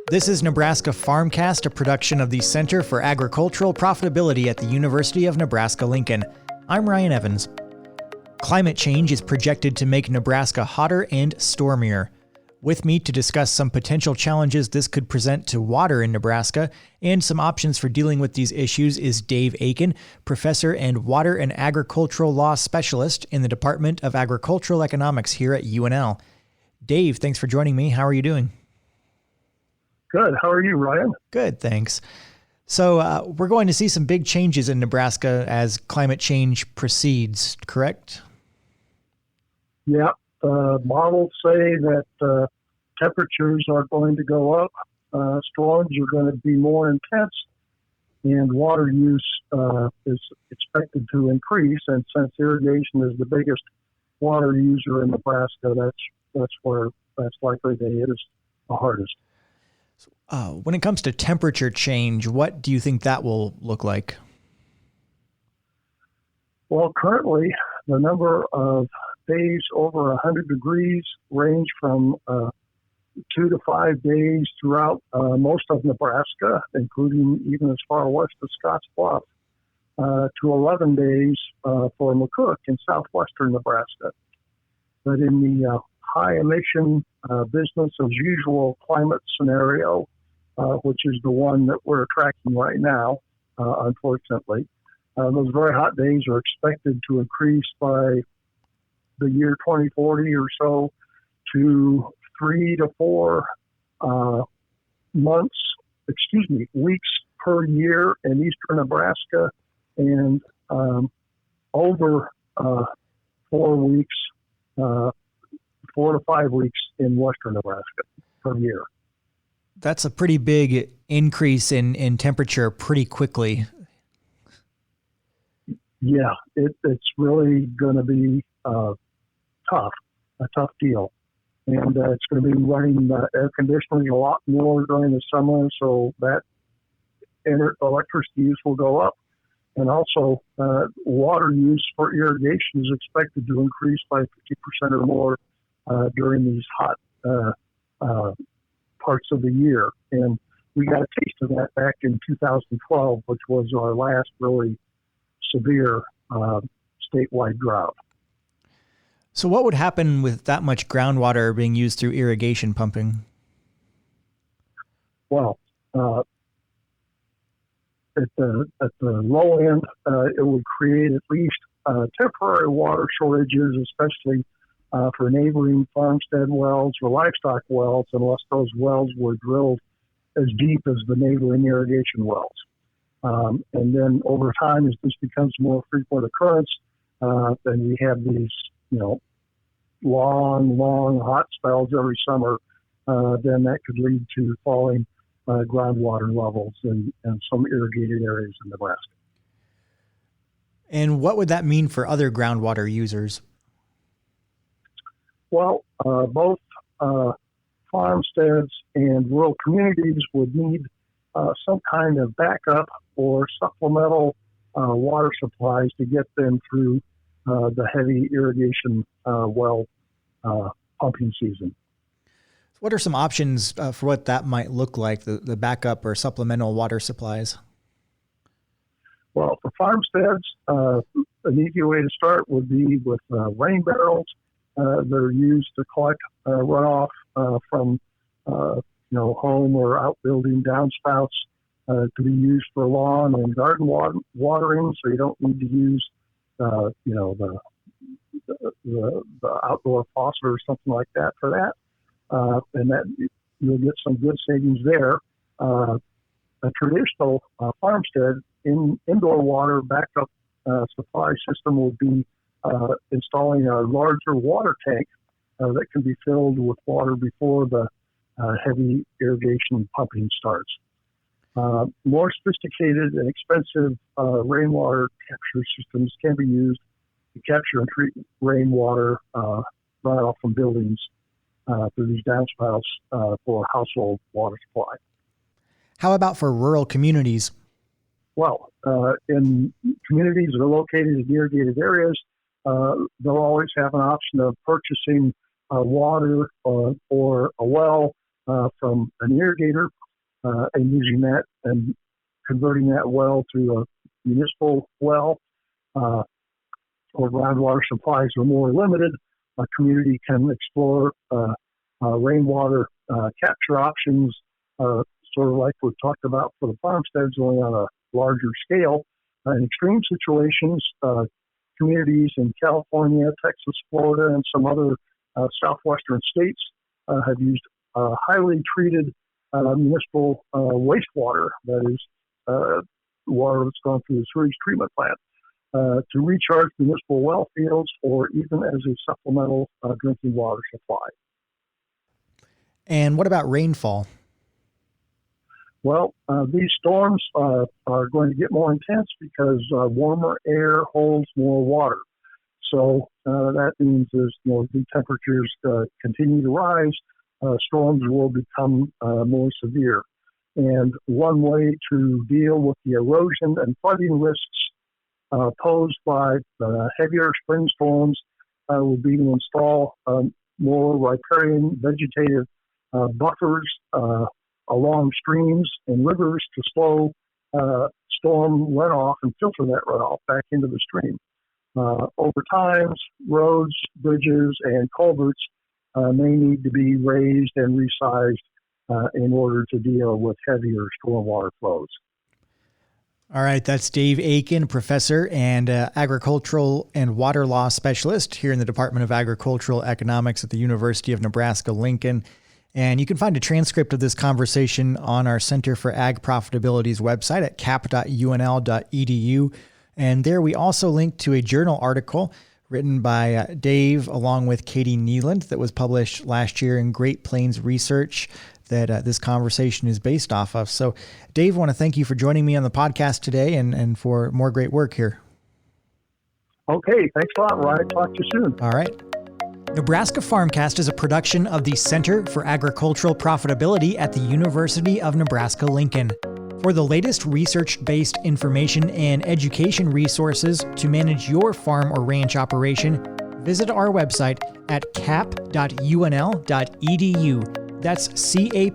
This is Nebraska Farmcast, a production of the Center for Agricultural Profitability at the University of Nebraska-Lincoln. I'm Ryan Evans. Climate change is projected to make Nebraska hotter and stormier. With me to discuss some potential challenges this could present to water in Nebraska and some options for dealing with these issues is Dave Aiken, professor and water and agricultural law specialist in the Department of Agricultural Economics here at UNL. Dave, thanks for joining me. How are you doing? Good. How are you, Ryan? Good, thanks. So we're going to see some big changes in Nebraska as climate change proceeds, correct? Yeah. Models say that temperatures are going to go up, storms are going to be more intense, and water use is expected to increase. And since irrigation is the biggest water user in Nebraska, that's where that's likely to hit us the hardest. When it comes to temperature change, what do you think that will look like? Well, currently, the number of days over 100 degrees range from 2 to 5 days throughout most of Nebraska, including even as far west as Scotts Bluff, to 11 days for McCook in southwestern Nebraska. But in the high emission business as usual climate scenario, which is the one that we're tracking right now, unfortunately, those very hot days are expected to increase by the year 2040 or so to 3 to 4 weeks per year in eastern Nebraska, and over 4 weeks, 4 to 5 weeks in western Nebraska per year. That's a pretty big increase in temperature pretty quickly. Yeah, it's really going to be a tough deal. And it's going to be running air conditioning a lot more during the summer, so that electricity use will go up. And also, water use for irrigation is expected to increase by 50% or more during these hot parts of the year. And we got a taste of that back in 2012, which was our last really severe statewide drought. So what would happen with that much groundwater being used through irrigation pumping? Well, at the low end, it would create at least temporary water shortages, especially for neighboring farmstead wells or livestock wells, unless those wells were drilled as deep as the neighboring irrigation wells. And then over time, as this becomes more frequent occurrence, then we have these, long hot spells every summer, then that could lead to falling groundwater levels in some irrigated areas in Nebraska. And what would that mean for other groundwater users? Well, both farmsteads and rural communities would need some kind of backup or supplemental water supplies to get them through the heavy irrigation well pumping season. What are some options for what that might look like, the backup or supplemental water supplies? Well, for farmsteads, an easy way to start would be with rain barrels that are used to collect runoff from home or outbuilding downspouts to be used for lawn and garden watering, so you don't need to use the outdoor faucet or something like that for that. And that you'll get some good savings there. A traditional farmstead indoor water backup supply system will be installing a larger water tank that can be filled with water before the heavy irrigation pumping starts. More sophisticated and expensive rainwater capture systems can be used to capture and treat rainwater runoff from buildings through these downspouts for household water supply. How about for rural communities? Well, in communities that are located in irrigated areas, they'll always have an option of purchasing water or a well from an irrigator and using that and converting that well to a municipal well, or groundwater supplies are more limited, a community can explore rainwater capture options, sort of like we've talked about for the farmsteads, only on a larger scale. In extreme situations, communities in California, Texas, Florida, and some other southwestern states have used highly treated municipal wastewater, that is, water that's gone through the sewage treatment plant, to recharge municipal well fields or even as a supplemental drinking water supply. And what about rainfall? Well, these storms are going to get more intense because warmer air holds more water. So that means as the temperatures continue to rise, storms will become more severe. And one way to deal with the erosion and flooding risks posed by heavier spring storms will be to install more riparian vegetative buffers along streams and rivers to slow storm runoff and filter that runoff back into the stream. Over time, roads, bridges, and culverts may need to be raised and resized in order to deal with heavier stormwater flows. All right, that's Dave Aiken, professor and agricultural and water law specialist here in the Department of Agricultural Economics at the University of Nebraska-Lincoln. And you can find a transcript of this conversation on our Center for Ag Profitability's website at cap.unl.edu. And there we also link to a journal article written by Dave along with Katie Neeland that was published last year in Great Plains Research that this conversation is based off of. So, Dave, I want to thank you for joining me on the podcast today and for more great work here. Okay, thanks a lot, Ryan. Talk to you soon. All right. Nebraska Farmcast is a production of the Center for Agricultural Profitability at the University of Nebraska-Lincoln. For the latest research-based information and education resources to manage your farm or ranch operation, visit our website at cap.unl.edu. That's cap.unl.edu.